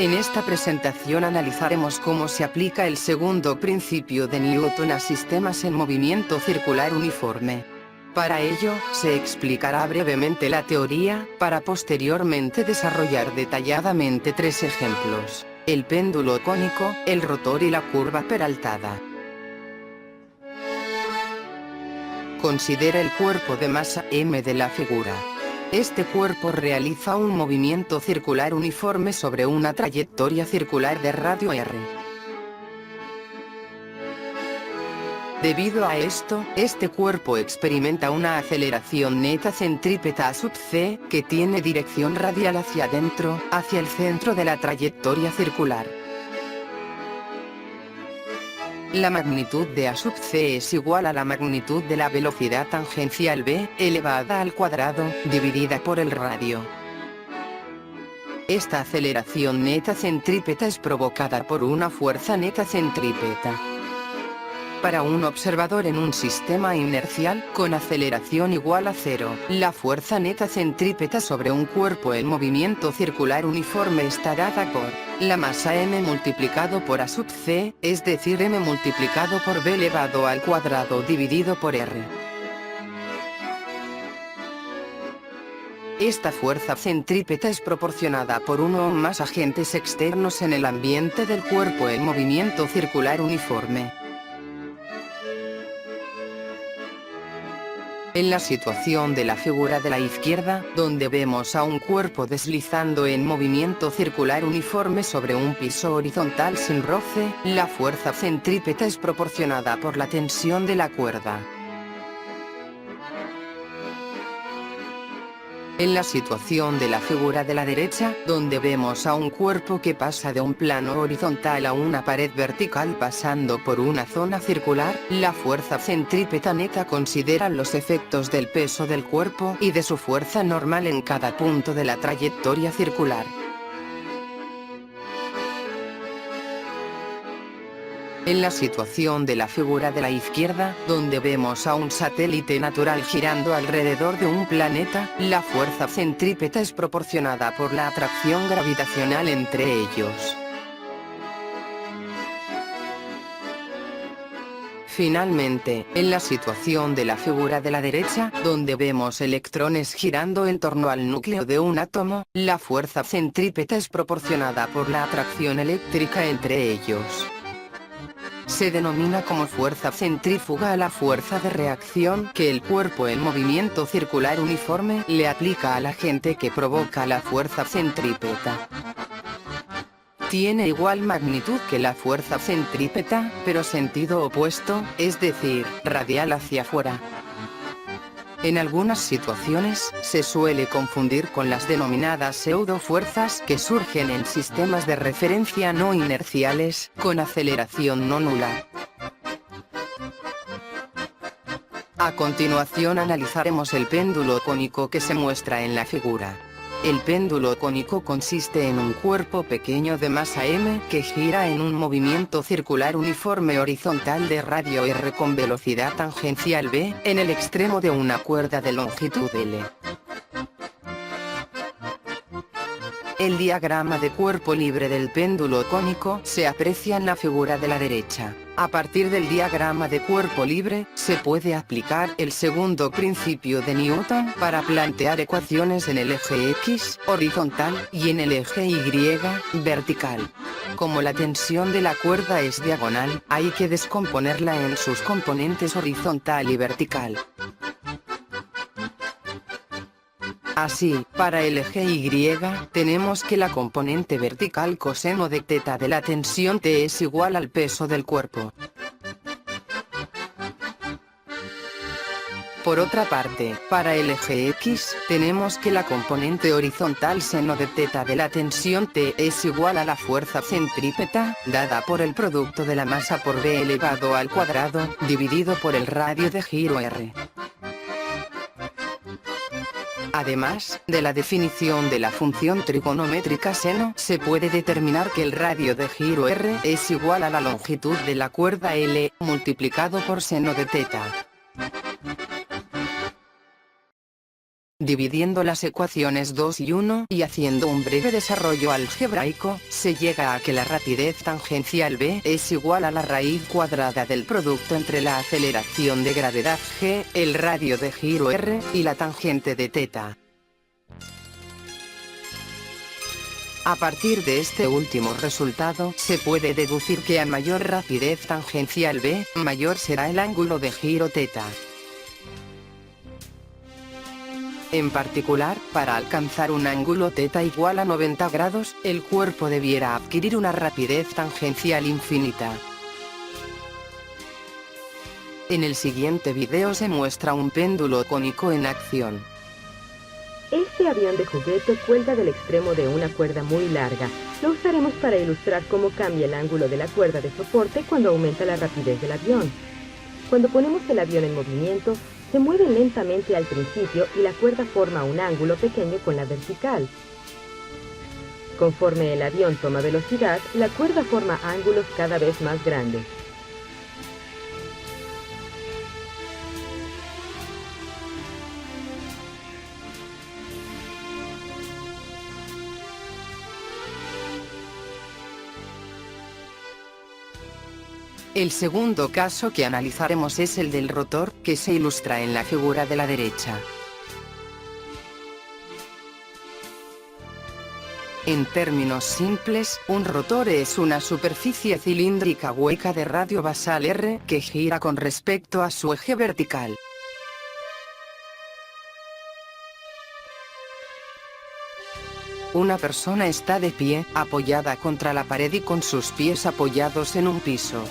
En esta presentación analizaremos cómo se aplica el segundo principio de Newton a sistemas en movimiento circular uniforme. Para ello, se explicará brevemente la teoría, para posteriormente desarrollar detalladamente tres ejemplos: el péndulo cónico, el rotor y la curva peraltada. Considera el cuerpo de masa m de la figura. Este cuerpo realiza un movimiento circular uniforme sobre una trayectoria circular de radio r. Debido a esto, este cuerpo experimenta una aceleración neta centrípeta a sub c, que tiene dirección radial hacia adentro, hacia el centro de la trayectoria circular. La magnitud de A sub c es igual a la magnitud de la velocidad tangencial v, elevada al cuadrado, dividida por el radio. Esta aceleración neta centrípeta es provocada por una fuerza neta centrípeta. Para un observador en un sistema inercial, con aceleración igual a cero, la fuerza neta centrípeta sobre un cuerpo en movimiento circular uniforme está dada por la masa m multiplicado por A sub c, es decir m multiplicado por v elevado al cuadrado dividido por r. Esta fuerza centrípeta es proporcionada por uno o más agentes externos en el ambiente del cuerpo en movimiento circular uniforme. En la situación de la figura de la izquierda, donde vemos a un cuerpo deslizando en movimiento circular uniforme sobre un piso horizontal sin roce, la fuerza centrípeta es proporcionada por la tensión de la cuerda. En la situación de la figura de la derecha, donde vemos a un cuerpo que pasa de un plano horizontal a una pared vertical pasando por una zona circular, la fuerza centrípeta neta considera los efectos del peso del cuerpo y de su fuerza normal en cada punto de la trayectoria circular. En la situación de la figura de la izquierda, donde vemos a un satélite natural girando alrededor de un planeta, la fuerza centrípeta es proporcionada por la atracción gravitacional entre ellos. Finalmente, en la situación de la figura de la derecha, donde vemos electrones girando en torno al núcleo de un átomo, la fuerza centrípeta es proporcionada por la atracción eléctrica entre ellos. Se denomina como fuerza centrífuga a la fuerza de reacción que el cuerpo en movimiento circular uniforme le aplica al agente que provoca la fuerza centrípeta. Tiene igual magnitud que la fuerza centrípeta, pero sentido opuesto, es decir, radial hacia afuera. En algunas situaciones, se suele confundir con las denominadas pseudofuerzas que surgen en sistemas de referencia no inerciales, con aceleración no nula. A continuación analizaremos el péndulo cónico que se muestra en la figura. El péndulo cónico consiste en un cuerpo pequeño de masa m que gira en un movimiento circular uniforme horizontal de radio r con velocidad tangencial v, en el extremo de una cuerda de longitud L. El diagrama de cuerpo libre del péndulo cónico se aprecia en la figura de la derecha. A partir del diagrama de cuerpo libre, se puede aplicar el segundo principio de Newton para plantear ecuaciones en el eje X, horizontal, y en el eje Y, vertical. Como la tensión de la cuerda es diagonal, hay que descomponerla en sus componentes horizontal y vertical. Así, para el eje Y, tenemos que la componente vertical coseno de θ de la tensión T es igual al peso del cuerpo. Por otra parte, para el eje X, tenemos que la componente horizontal seno de θ de la tensión T es igual a la fuerza centrípeta, dada por el producto de la masa por v elevado al cuadrado, dividido por el radio de giro r. Además, de la definición de la función trigonométrica seno, se puede determinar que el radio de giro r es igual a la longitud de la cuerda L, multiplicado por seno de θ. dividiendo las ecuaciones 2 y 1 y haciendo un breve desarrollo algebraico, se llega a que la rapidez tangencial v es igual a la raíz cuadrada del producto entre la aceleración de gravedad g, el radio de giro r, y la tangente de θ. A partir de este último resultado, se puede deducir que a mayor rapidez tangencial v, mayor será el ángulo de giro θ. En particular, para alcanzar un ángulo θ igual a 90 grados, el cuerpo debiera adquirir una rapidez tangencial infinita. En el siguiente video se muestra un péndulo cónico en acción. Este avión de juguete cuelga del extremo de una cuerda muy larga. Lo usaremos para ilustrar cómo cambia el ángulo de la cuerda de soporte cuando aumenta la rapidez del avión. Cuando ponemos el avión en movimiento, se mueve lentamente al principio y la cuerda forma un ángulo pequeño con la vertical. Conforme el avión toma velocidad, la cuerda forma ángulos cada vez más grandes. El segundo caso que analizaremos es el del rotor, que se ilustra en la figura de la derecha. En términos simples, un rotor es una superficie cilíndrica hueca de radio basal r, que gira con respecto a su eje vertical. Una persona está de pie, apoyada contra la pared y con sus pies apoyados en un piso.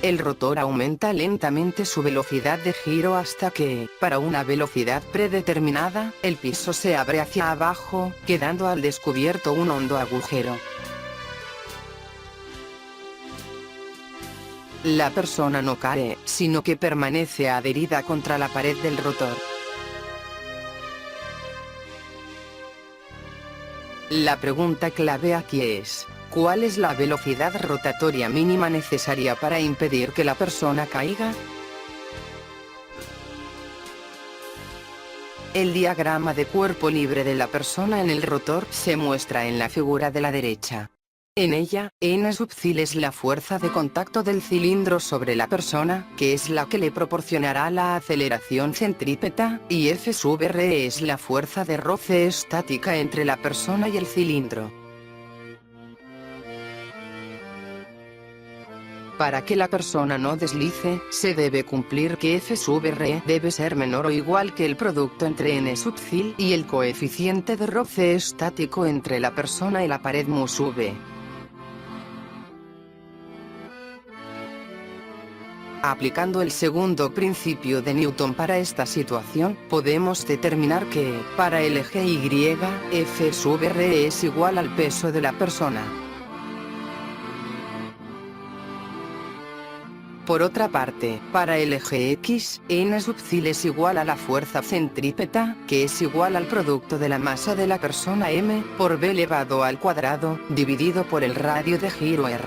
El rotor aumenta lentamente su velocidad de giro hasta que, para una velocidad predeterminada, el piso se abre hacia abajo, quedando al descubierto un hondo agujero. La persona no cae, sino que permanece adherida contra la pared del rotor. La pregunta clave aquí es: ¿cuál es la velocidad rotatoria mínima necesaria para impedir que la persona caiga? El diagrama de cuerpo libre de la persona en el rotor se muestra en la figura de la derecha. En ella, N sub cil es la fuerza de contacto del cilindro sobre la persona, que es la que le proporcionará la aceleración centrípeta, y F sub r es la fuerza de roce estática entre la persona y el cilindro. Para que la persona no deslice, se debe cumplir que F sub r debe ser menor o igual que el producto entre N sub cil y el coeficiente de roce estático entre la persona y la pared mu sub v. Aplicando el segundo principio de Newton para esta situación, podemos determinar que, para el eje Y, F sub r es igual al peso de la persona. Por otra parte, para el eje X, N sub cil es igual a la fuerza centrípeta, que es igual al producto de la masa de la persona m, por v elevado al cuadrado, dividido por el radio de giro r.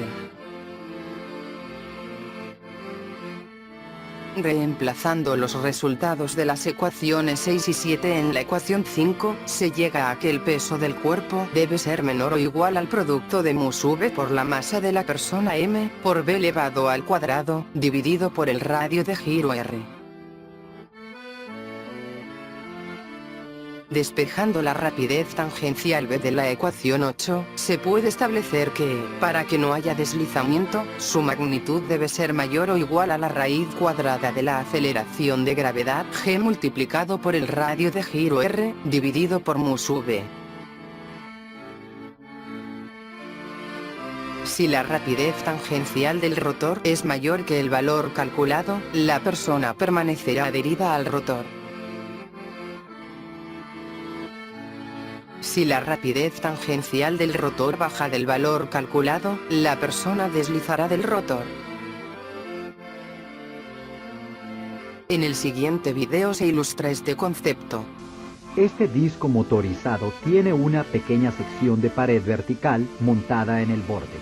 Reemplazando los resultados de las ecuaciones 6 y 7 en la ecuación 5, se llega a que el peso del cuerpo debe ser menor o igual al producto de mu sub v por la masa de la persona m, por v elevado al cuadrado, dividido por el radio de giro r. Despejando la rapidez tangencial v de la ecuación 8, se puede establecer que, para que no haya deslizamiento, su magnitud debe ser mayor o igual a la raíz cuadrada de la aceleración de gravedad g multiplicado por el radio de giro r, dividido por mu sub v. Si la rapidez tangencial del rotor es mayor que el valor calculado, la persona permanecerá adherida al rotor. Si la rapidez tangencial del rotor baja del valor calculado, la persona deslizará del rotor. En el siguiente video se ilustra este concepto. Este disco motorizado tiene una pequeña sección de pared vertical montada en el borde.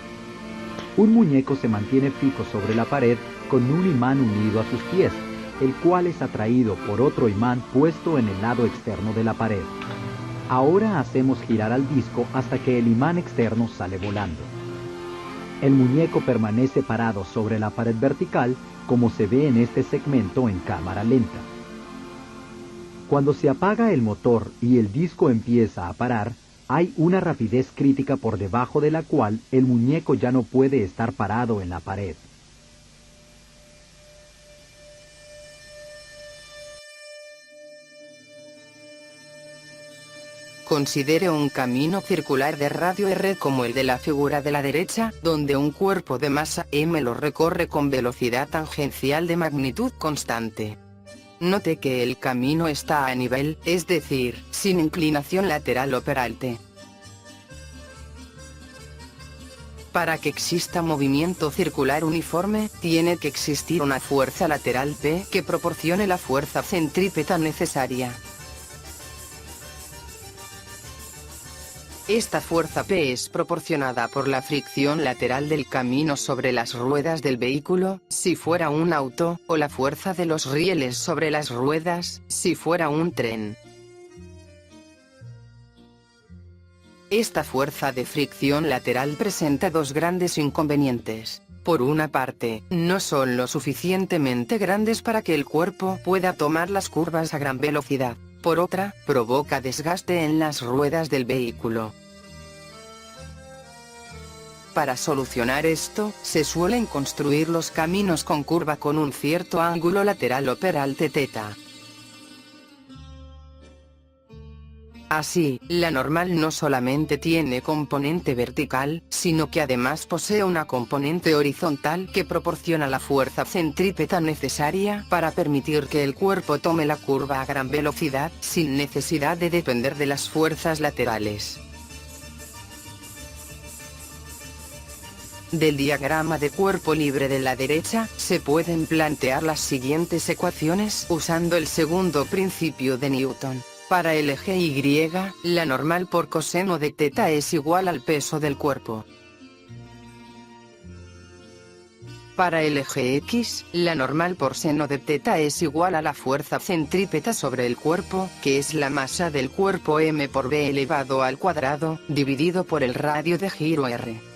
Un muñeco se mantiene fijo sobre la pared con un imán unido a sus pies, el cual es atraído por otro imán puesto en el lado externo de la pared. Ahora hacemos girar al disco hasta que el imán externo sale volando. El muñeco permanece parado sobre la pared vertical, como se ve en este segmento en cámara lenta. Cuando se apaga el motor y el disco empieza a parar, hay una rapidez crítica por debajo de la cual el muñeco ya no puede estar parado en la pared. Considere un camino circular de radio R como el de la figura de la derecha, donde un cuerpo de masa m lo recorre con velocidad tangencial de magnitud constante. Note que el camino está a nivel, es decir, sin inclinación lateral o peralte. Para que exista movimiento circular uniforme, tiene que existir una fuerza lateral P que proporcione la fuerza centrípeta necesaria. Esta fuerza P es proporcionada por la fricción lateral del camino sobre las ruedas del vehículo, si fuera un auto, o la fuerza de los rieles sobre las ruedas, si fuera un tren. Esta fuerza de fricción lateral presenta dos grandes inconvenientes. Por una parte, no son lo suficientemente grandes para que el cuerpo pueda tomar las curvas a gran velocidad. Por otra, provoca desgaste en las ruedas del vehículo. Para solucionar esto, se suelen construir los caminos con curva con un cierto ángulo lateral o peralte θ. Así, la normal no solamente tiene componente vertical, sino que además posee una componente horizontal que proporciona la fuerza centrípeta necesaria para permitir que el cuerpo tome la curva a gran velocidad, sin necesidad de depender de las fuerzas laterales. Del diagrama de cuerpo libre de la derecha, se pueden plantear las siguientes ecuaciones usando el segundo principio de Newton. Para el eje Y, la normal por coseno de θ es igual al peso del cuerpo. Para el eje X, la normal por seno de θ es igual a la fuerza centrípeta sobre el cuerpo, que es la masa del cuerpo m por b elevado al cuadrado, dividido por el radio de giro r.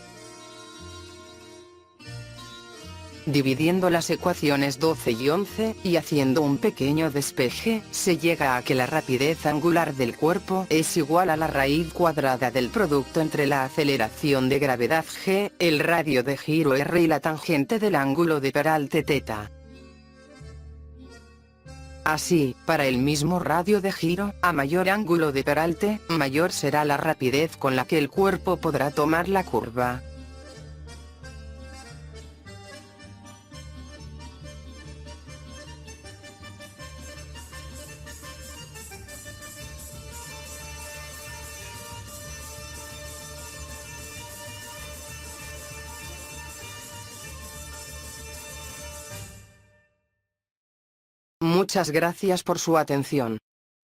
Dividiendo las ecuaciones 12 y 11, y haciendo un pequeño despeje, se llega a que la rapidez angular del cuerpo es igual a la raíz cuadrada del producto entre la aceleración de gravedad g, el radio de giro r y la tangente del ángulo de peralte θ. Así, para el mismo radio de giro, a mayor ángulo de peralte, mayor será la rapidez con la que el cuerpo podrá tomar la curva. Muchas gracias por su atención.